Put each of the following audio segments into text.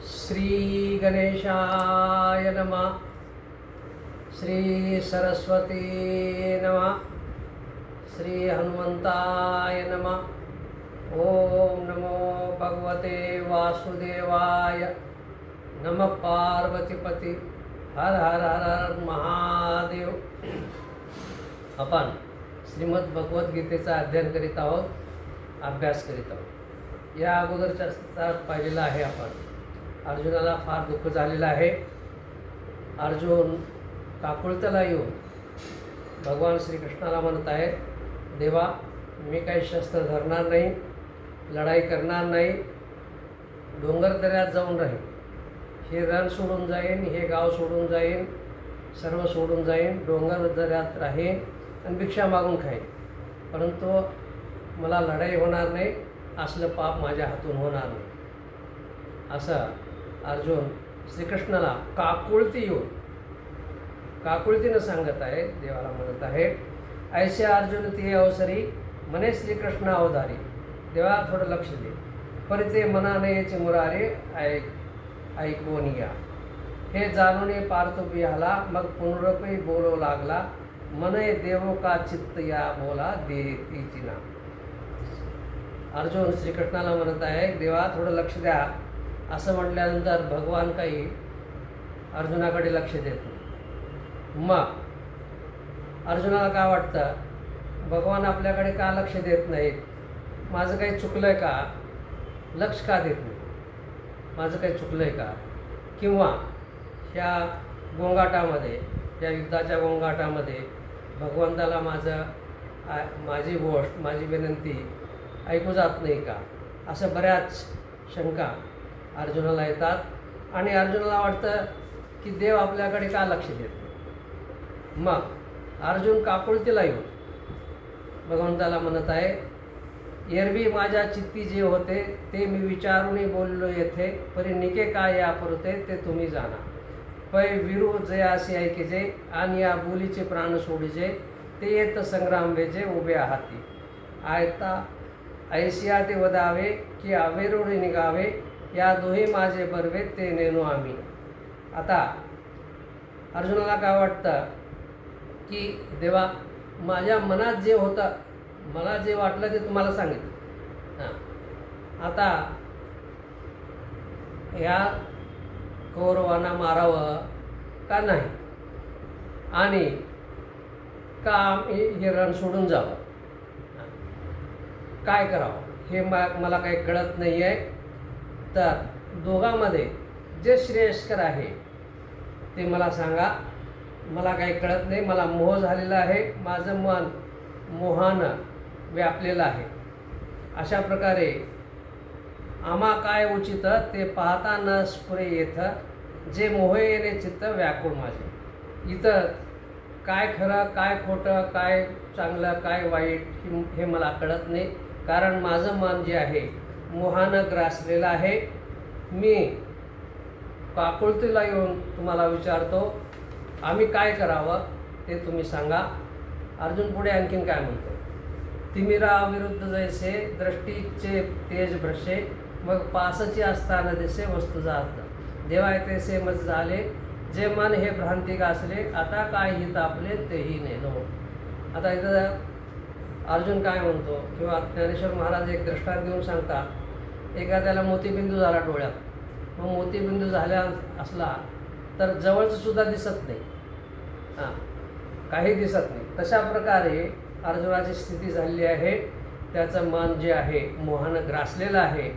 श्री गणेशाय नमः. श्री सरस्वती नमः. श्री हनुमंताय नमः. ओम नमो भगवते वासुदेवाय. नमः पार्वतीपती. हर हर हर हर महादेव. आपण श्रीमद भगवद्गीतेचा अध्ययन करीत आहोत, अभ्यास करीत आहोत. या अगोदरच्या सत्रात पाहिलेलं आहे आपण. अर्जुनाला फार दुःख झालेलं आहे. अर्जुन काकुळत्याला येऊन भगवान श्रीकृष्णाला म्हणत आहे, देवा मी काही शस्त्र धरणार नाही, लढाई करणार नाही, डोंगर दऱ्यात जाऊन राहीन, हे रण सोडून जाईन, हे गाव सोडून जाईन, सर्व सोडून जाईन, डोंगर दऱ्यात राहीन आणि भिक्षा मागून खाईन, परंतु मला लढाई होणार नाही, असलं पाप माझ्या हातून होणार नाही. असं अर्जुन श्रीकृष्णाला काकुळतीनं सांगत आहे, देवाला म्हणत आहे. ऐसे अर्जुन ते अवसरी मने श्रीकृष्ण अवधारी. देवा थोडं लक्ष दे. परिते मनाने याचे मुरारे ऐकून या. हे जाणून पार्थ बिहाला मग पुनरपी बोलू लागला. मने देवो का चित्त या बोला देतीची ना. अर्जुन श्रीकृष्णाला म्हणत आहे, देवा थोडं लक्ष द्या. असं म्हटल्यानंतर भगवान काही अर्जुनाकडे लक्ष देत नाही. मग अर्जुनाला काय वाटतं, भगवान आपल्याकडे का लक्ष देत नाहीत? माझं काही चुकलं आहे का? लक्ष का देत नाही? माझं काही चुकलं आहे का? किंवा ह्या गोंगाटामध्ये, या युद्धाच्या गोंगाटामध्ये भगवंताला माझी गोष्ट, माझी विनंती ऐकू जात नाही का? असं बऱ्याच शंका अर्जुनाला येतात आणि अर्जुनाला वाटतं की देव आपल्याकडे का लक्ष देत नाही. मग अर्जुन काकुळतीला येऊन भगवंताला म्हणत आहे, एरवी माझ्या चित्ती जे होते ते मी विचारूनही बोललो येथे, परी निके काय या पुरते ते तुम्ही जाणा. पै विरू जयासी ऐकेजे आणि या बोलीचे प्राण सोडीजे. ते येत संग्राम वेजे उभे हाती. आयता ऐसिया ते वदावे की आवेरोडे निघावे. या दोही माझे बर्वे ते नेनो आम्ही. आता अर्जुनाला काय वाटतं की देवा माझ्या मनात जे होतं, मला जे वाटलं ते तुम्हाला सांगितलं. आता या कौरवांना मारावं का नाही आणि का हे रण सोडून जावं, काय करावं हे मला काही कळत नाही आहे. तर दोघांमध्ये जे श्रेयस्कर आहे ते मला सांगा. मला काही कळत नाही, मला मोह झालेला आहे, माझं मन मोहानं व्यापलेलं आहे. अशा प्रकारे आम्हा काय उचित ते पाहता न स्फुरे येतं. जे मोह येणे चित्त व्याकुळ माझे. इथं काय खरं, काय खोटं, काय चांगलं, काय वाईट हे मला कळत नाही, कारण माझं मन जे आहे मोहानं ग्रासलेलं आहे. मी काकुळतीला येऊन तुम्हाला विचारतो, आम्ही काय करावं ते तुम्ही सांगा. अर्जुन पुढे आणखीन काय म्हणतो, तिमिरा विरुद्ध जैसे दृष्टीचे तेज भ्रशे. मग पासची असताना दिसे वस्तू जात. देवाय तेसे मज झाले जे मन हे भ्रांती गासले. आता काय हित आपले तेही नेनो. आता इथं अर्जुन काय म्हणतो, किंवा ज्ञानेश्वर महाराज एक दृष्टांत देऊन सांगतात. एखाद्याला मोतीबिंदू झाला डोळ्यात, मग मोतीबिंदू झाल्या असला तर जवळचं सुद्धा दिसत नाही, काही दिसत नाही. तशा प्रकारे अर्जुनाची स्थिती झालेली आहे. त्याचं मन जे आहे मोहानं ग्रासलेलं आहे.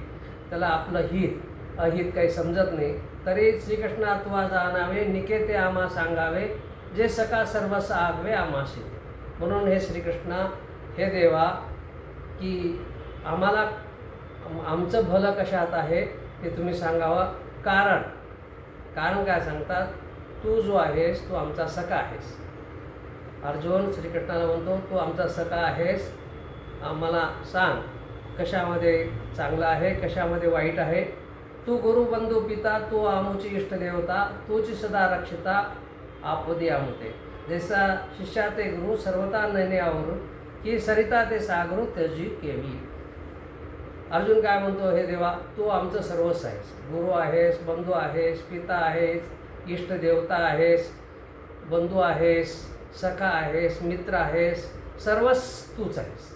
त्याला आपलं हित अहित काही समजत नाही. तरी श्रीकृष्णा तुवा जाणावे निके ते आम्हा सांगावे. जे सका सर्वस आगवे आम्हाशी. म्हणून हे श्रीकृष्णा, हे देवा, की आम्हाला आमचं भलं कशात आहे ते तुम्ही सांगावं. कारण काय सांगतात, तू जो आहेस तू आमचा सखा आहेस. अर्जुन श्रीकृष्णाला म्हणतो, तू आमचा सखा आहेस, आम्हाला सांग कशामध्ये चांगलं आहे, कशामध्ये वाईट आहे. तू गुरुबंधू पिता, तू आमुची इष्टदेवता, तूची सदा रक्षिता आपदी आमुते. जैसा शिष्या ते गुरु सर्वता नैने आवरू, की सरिता ते सागरू त्यजी केवी. अर्जुन काय म्हणतो, हे देवा तू आमचं सर्वस्व आहेस, गुरु आहेस, बंधू आहेस, पिता आहेस, इष्टदेवता आहेस, बंधू आहेस, सखा आहेस, मित्र आहेस, सर्वच तूच आहेस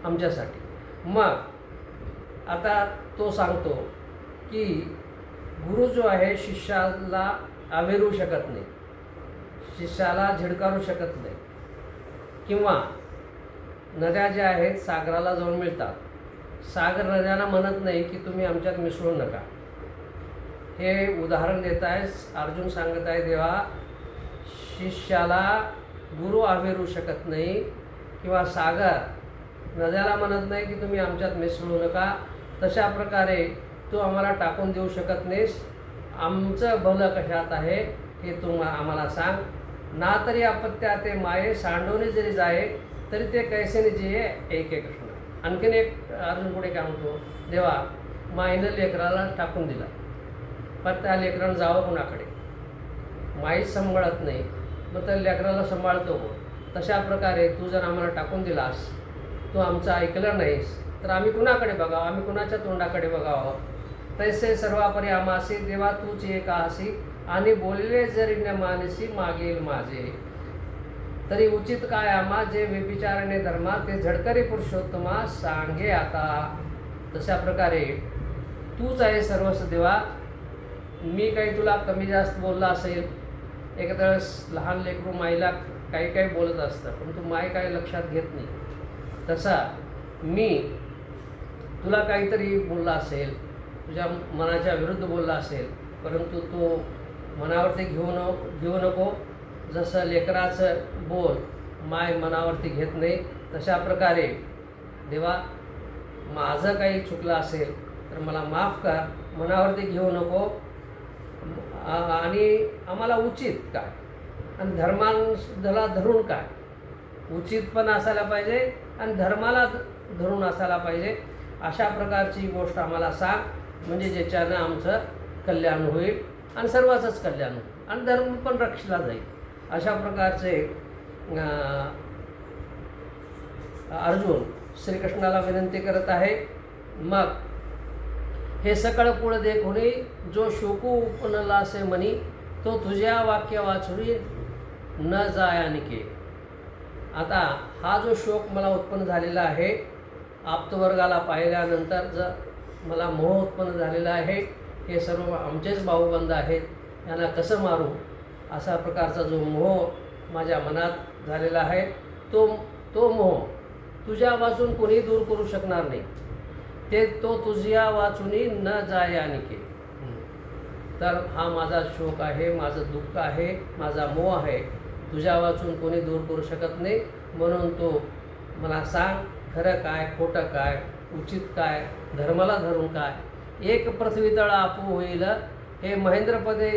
आमच्यासाठी. मग आता तो सांगतो की गुरु जो आहे शिष्याला आवेरू शकत नाही, शिष्याला झिडकारू शकत नाही, किंवा नद्या ज्या आहेत सागराला जाऊन मिळतात, सागर नद्यांना म्हणत नाही की तुम्ही आमच्यात मिसळू नका. हे उदाहरण देत आहे अर्जुन, सांगत आहे देवा शिष्याला गुरु आवेरू शकत नाही, किंवा सागर नद्याला म्हणत नाही की तुम्ही आमच्यात मिसळू नका. तशा प्रकारे तू आम्हाला टाकून देऊ शकत नाहीस. आमचं भलं कशात आहे हे तू आम्हाला सांग. ना तरी अपत्या ते माये सांडवणे जरी जाये तरी ते कैसेने जिये एक एक कृष्ण. आणखीन एक अर्जुन पुढे काय म्हणतो, देवा माईनं लेकराला टाकून दिला, पण त्या लेकरानं जावं कुणाकडे, माईच सांभाळत नाही, मग त्या लेकराला सांभाळतो कोण. तशा प्रकारे तू जर आम्हाला टाकून दिलास, तू आमचं ऐकलं नाहीस, तर आम्ही कुणाकडे बघावं, आम्ही कुणाच्या तोंडाकडे बघावं. तैसे सर्वापरी आमासी देवा तूच एक आसी, आणि बोलले जरी न मानसी मागेल माझे. तरी उचित काय आम्हा जे व्यभिचारणे धर्मा, ते झडकरी पुरुषोत्तमा सांगे आता. तशा प्रकारे तूच आहे सर्वस्व देवा. मी काही तुला कमी जास्त बोलला असेल, एखाद्या वेळेस लहान लेकरू माईला काही काही बोलत असतं, पण तू माय काही लक्षात घेत नाही. तसा मी तुला काहीतरी बोलला असेल, तुझ्या मनाच्या विरुद्ध बोलला असेल, परंतु तो मनावरती घेऊ नको. जसं लेकराचं बोल माय मनावरती घेत नाही, तशा प्रकारे देवा माझं काही चुकलं असेल तर मला माफ कर, मनावरती घेऊ नको. आणि आम्हाला उचित काय आणि धर्माला धरून काय, उचित पण असायला पाहिजे आणि धर्माला धरून असायला पाहिजे. अशा प्रकारची गोष्ट आम्हाला सांग, म्हणजे ज्याच्यानं आमचं कल्याण होईल आणि सर्वांचंच कल्याण होईल आणि धर्म पण रक्षला जाईल. अशा प्रकारचे अर्जुन श्रीकृष्णाला विनंती करत आहे. मग हे सकळ कुळ देखुनी जो शोकू उपनला से मनी, तो तुझ्या वाक्य वाचुरी न जाय अनिके. आता हा जो शोक मला उत्पन्न झालेला आहे, आप्तवर्गाला पाहिल्यानंतर जर मला मोह उत्पन्न झालेला आहे, हे सर्व आमचेच भाऊबंद आहेत, यांना कसं मारू, अशा प्रकारचा जो मोह माझ्या मनात झालेला आहे, तो मोह तुझ्या वाचून कोणी दूर करू शकणार नाही. तो तुझ्या वाचूनी न जाय अनिके. तर हा माझा शोक आहे, माझं दुःख आहे, माझा मोह आहे, तुझ्या वाचून कोणी दूर करू शकत नाही. म्हणून तो मला सांग, खरं काय, खोटं काय, उचित काय, धर्माला धरून काय. एक पृथ्वी तळ आपू होईल, हे महेंद्रपदे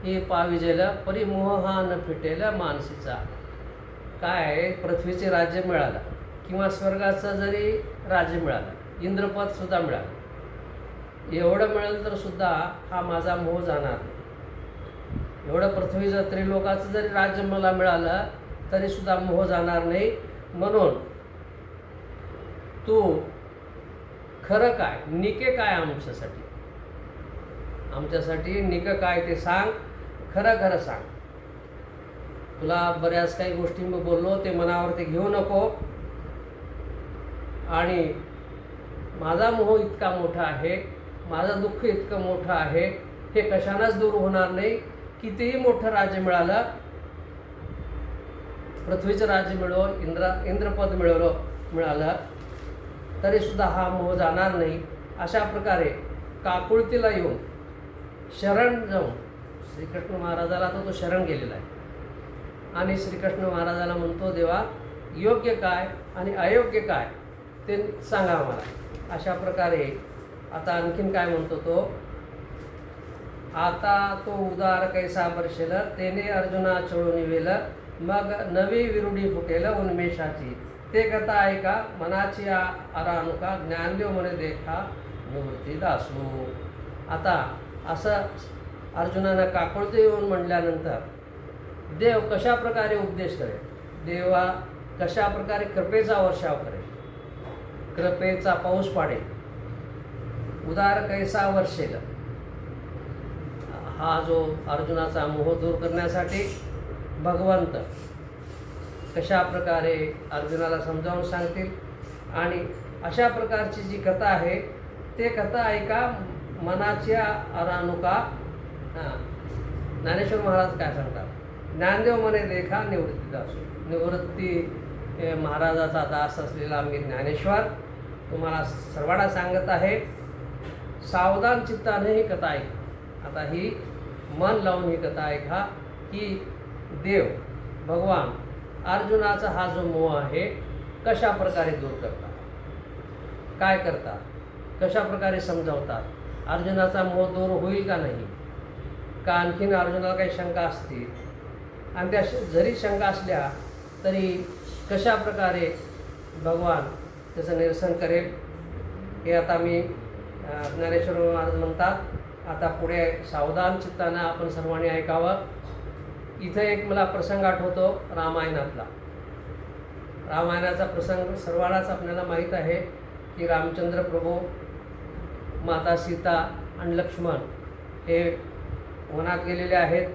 हे पाविजेल, परी मोह हा न फिटेल मानसीचा. काय पृथ्वीचे राज्य मिळालं, किंवा स्वर्गाचं जरी राज्य मिळालं, इंद्रपदसुद्धा मिळालं, एवढं मिळेल तर सुद्धा हा माझा मोह जाणार नाही. एवढं पृथ्वीचं त्रिलोकाचं जरी राज्य मला मिळालं तरीसुद्धा मोह जाणार नाही. म्हणून तू खरं काय, निके काय आमच्यासाठी निकं काय ते सांग, खरं खरं सांग. तुला बऱ्याच काही गोष्टी मी बोललो, ते मनावरती घेऊ नको. आणि माझा मोह इतका मोठा आहे, माझं दुःख इतकं मोठं आहे, हे कशानंच दूर होणार नाही. कितीही मोठं राज्य मिळालं, पृथ्वीचं राज्य इंद्रपद मिळालं तरीसुद्धा हा मोह जाणार नाही. अशा प्रकारे काकुळतीला येऊन शरण जाऊन श्रीकृष्ण महाराजाला तो शरण गेलेला आहे. आणि श्रीकृष्ण महाराजाला म्हणतो, देवा योग्य काय आणि अयोग्य काय ते सांगा मला. अशा प्रकारे आता आणखीन काय म्हणतो तो, आता तो उदार कैसा बरशेल, तेने अर्जुना चळून वेल, मग नवी विरुडी फुकेल उन्मेषाची. ते कथा ऐका मनाची आरानुका, ज्ञानदेव म्हणे देखा निवृत्ती दासू. आता असं अर्जुनानं काकुळते येऊन म्हणल्यानंतर देव कशा प्रकारे उपदेश करेल, देवा कशा प्रकारे कृपेचा वर्षाव करेल, कृपेचा पाऊस पाडेल, उदार कैसा वर्षेल, हा जो अर्जुनाचा मोह दूर करण्यासाठी भगवंत कशा प्रकारे अर्जुनाला समजावून सांगतील आणि अशा प्रकारची जी कथा आहे ते कथा ऐका मनाच्या अरानुका. ज्ञानेश्वर महाराज काय सांगतात, ज्ञानदेव मने देखा निवृत्ती दासो. निवृत्ती महाराजाचा दास असलेला मी ज्ञानेश्वर तुम्हाला सर्वांना सांगत आहे, सावधान चित्ताने ही कथा ऐका. आता ही मन लावून ही कथा ऐका की देव भगवान अर्जुनाचा हा जो मोह आहे कशा प्रकारे दूर करतात, काय करतात, कशा प्रकारे समजावतात. अर्जुनाचा मोह दूर होईल का नाही, का आणखीन अर्जुनाला काही शंका असतील, आणि त्या जरी शंका असल्या तरी कशा प्रकारे भगवान त्याचं निरसन करेल हे आता मी ज्ञानेश्वर महाराज म्हणतात. आता पुढे सावधान चित्तानं आपण सर्वांनी ऐकावं. इथं एक मला प्रसंग आठवतो रामायणातला. रामायणाचा प्रसंग सर्वांनाच आपल्याला माहीत आहे की रामचंद्र प्रभू, माता सीता आणि लक्ष्मण हे वनात गेलेले आहेत.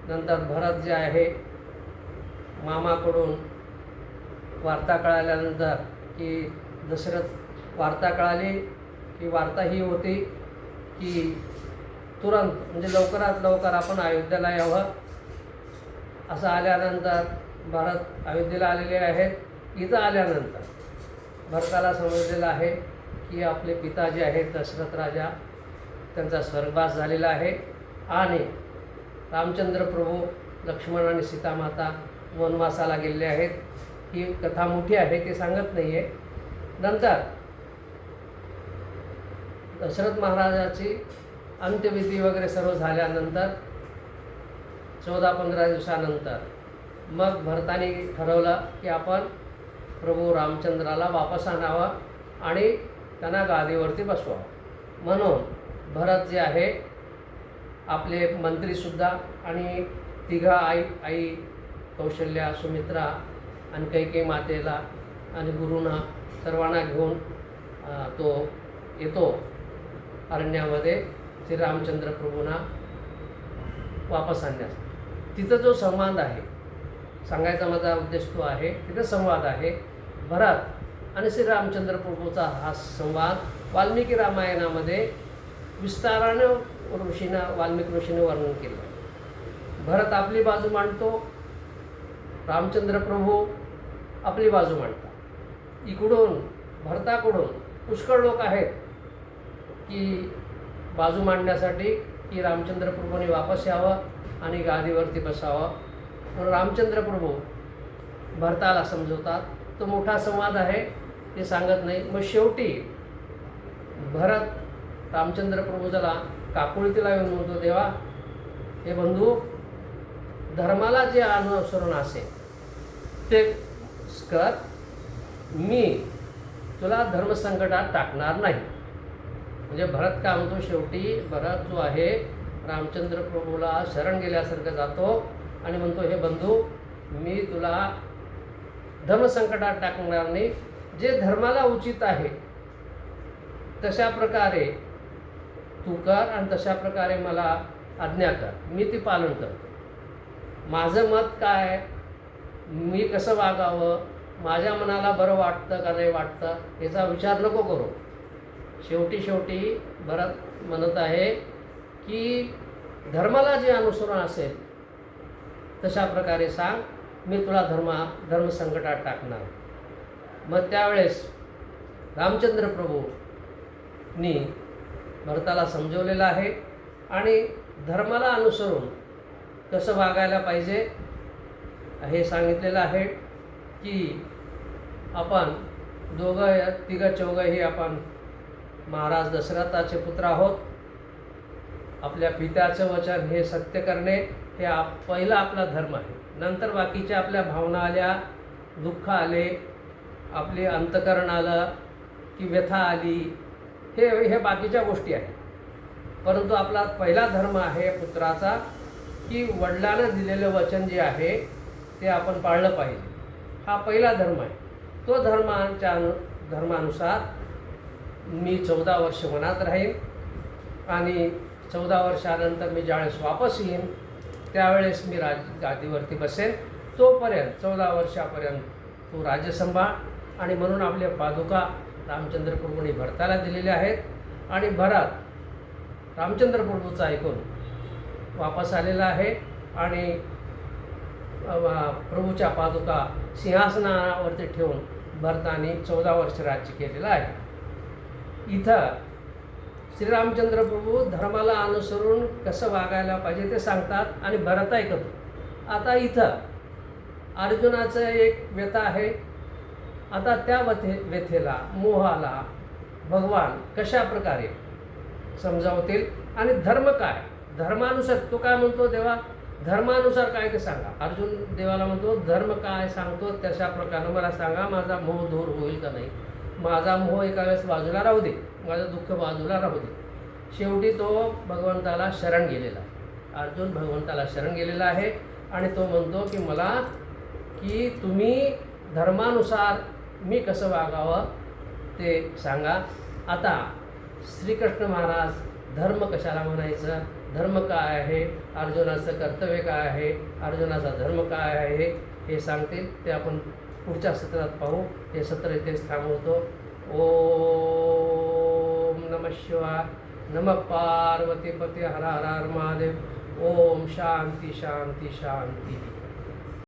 नंतर भरत जे आहे मामाकडून वार्ता कळाल्यानंतर की दशरथ वार्ता कळाली की वार्ता ही होती की तुरंत म्हणजे लवकरात लवकर आपण अयोध्येला यावं. असं आल्यानंतर भरत अयोध्येला आलेले आहेत. इथं आल्यानंतर भरताला समजलेलं आहे की आपले पिता जे आहेत दशरथ राजा त्यांचा स्वर्गवास झालेला आहे आणि रामचंद्र प्रभू, लक्ष्मण आणि सीतामाता वनवासाला गेलेले आहेत. ही कथा मोठी आहे, ते सांगत नाही आहे. नंतर दशरथ महाराजाची अंत्यविधी वगैरे सर्व झाल्यानंतर 14-15 दिवसानंतर मग भरताने ठरवलं की आपण प्रभू रामचंद्राला वापस आणावं आणि त्यांना गादीवरती बसवावं. म्हणून भरत जे आहे आपले मंत्रीसुद्धा आणि तिघा आई कौशल्या, सुमित्रा आणि कैकेयी मातेला आणि गुरुना सर्वांना घेऊन तो येतो अरण्यामध्ये श्री रामचंद्र प्रभूंना वापस आणण्यास. तिथं जो संवाद आहे, सांगायचा माझा उद्देश तो आहे, तिथं संवाद आहे भरत आणि श्री रामचंद्र प्रभूचा. हा संवाद वाल्मिकी रामायणामध्ये विस्तारानं वाल्मिकी ऋषीनं वर्णन केलं. भरत आपली बाजू मांडतो, रामचंद्र प्रभू आपली बाजू मांडतात. इकडून भरताकडून पुष्कळ लोक आहेत की बाजू मांडण्यासाठी की रामचंद्र प्रभूने वापस यावं आणि गादीवरती बसावं. म्हणून रामचंद्र प्रभू भरताला समजवतात. तो मोठा संवाद आहे, ते सांगत नाही. मग शेवटी भरत रामचंद्र प्रभूला काकुळतीला येऊन म्हणतो, देवा हे बंधू, धर्माला जे अनुसरण असेल ते कर, मी तुला धर्मसंकटात टाकणार नाही. म्हणजे भरत काय म्हणतो, शेवटी भरत जो आहे रामचंद्र प्रभूला शरण गेल्यासारखं जातो आणि म्हणतो, हे बंधू, मी तुला धर्मसंकटात टाकणार नाही. जे धर्माला उचित आहे तशा प्रकारे तू कर आणि तशा प्रकारे मला आज्ञा कर, मी ती पालन करतो. माझं मत काय, मी कसं वागावं, माझ्या मनाला बरं वाटतं का नाही वाटतं याचा विचार नको करू. शेवटी भरत म्हणत आहे की धर्माला जे अनुसरण असेल तशा प्रकारे सांग, मी तुला धर्मसंकटात टाकणार. मग त्यावेळेस रामचंद्र प्रभूंनी भरताला समजवलेलं आहे आणि धर्माला अनुसरून कसं वागायला पाहिजे हे सांगितलेलं आहे की आपण तिघं चौघंही आपण महाराज दशरथाचे पुत्र आहोत. आपल्या पित्याचं वचन हे सत्य करणे हे पहिला आपला धर्म आहे. नंतर बाकीच्या आपल्या भावना आल्या, दुःख आले, आपले अंतकरण आलं की व्यथा आली, हे बाकीच्या गोष्टी आहेत. परंतु आपला पहिला धर्म आहे पुत्राचा की वडिलांना दिलेलं वचन जे आहे ते आपण पाळलं पाहिजे. हा पहिला धर्म आहे. तो धर्मानुसार मी 14 वर्ष वनात राहीन आणि 14 वर्षानंतर मी ज्यावेळेस वापस येईन त्यावेळेस मी गादीवरती बसेन. तोपर्यंत 14 वर्षापर्यंत तू राज्य सांभाळ. आणि म्हणून आपल्या पादुका रामचंद्र प्रभूंनी भरताला दिलेल्या आहेत आणि भरत रामचंद्र प्रभूचं ऐकून वापस आलेला आहे आणि प्रभूच्या पादुका सिंहासनावरती ठेवून भरताने 14 वर्ष राज्य केलेलं आहे. इथं श्रीरामचंद्र प्रभू धर्माला अनुसरून कसं वागायला पाहिजे ते सांगतात आणि भरत ऐकतो. आता इथं अर्जुनाचं एक व्यथा आहे. आता त्या व्यथेला मोहाला भगवान कशा प्रकारे समजावतील आणि धर्म काय, धर्मानुसार तो काय म्हणतो, देवा धर्मानुसार काय ते सांगा. अर्जुन देवाला म्हणतो धर्म काय सांगतो तशा प्रकारे मला सांगा, माझा मोह दूर होईल का नाही. माझा मोह एका वेळेस बाजूला राहू दे, माझं दुःख बाजूला राहू दे. शेवटी तो भगवंताला शरण गेलेला आहे. अर्जुन भगवंताला शरण गेलेला आहे आणि तो म्हणतो की मला की तुम्ही धर्मानुसार मी कसं वागावं ते सांगा. आता श्रीकृष्ण महाराज धर्म कशाला म्हणायचं, धर्म काय आहे, अर्जुनाचं कर्तव्य काय आहे, अर्जुनाचा धर्म काय आहे हे सांगतील. ते आपण पुढच्या सत्रात पाहू. हे सत्र इथेच थांबवतो. ओम नमः शिवाय. नमः पार्वतीपती हर हर महादेव. ओम शांती शांती शांती.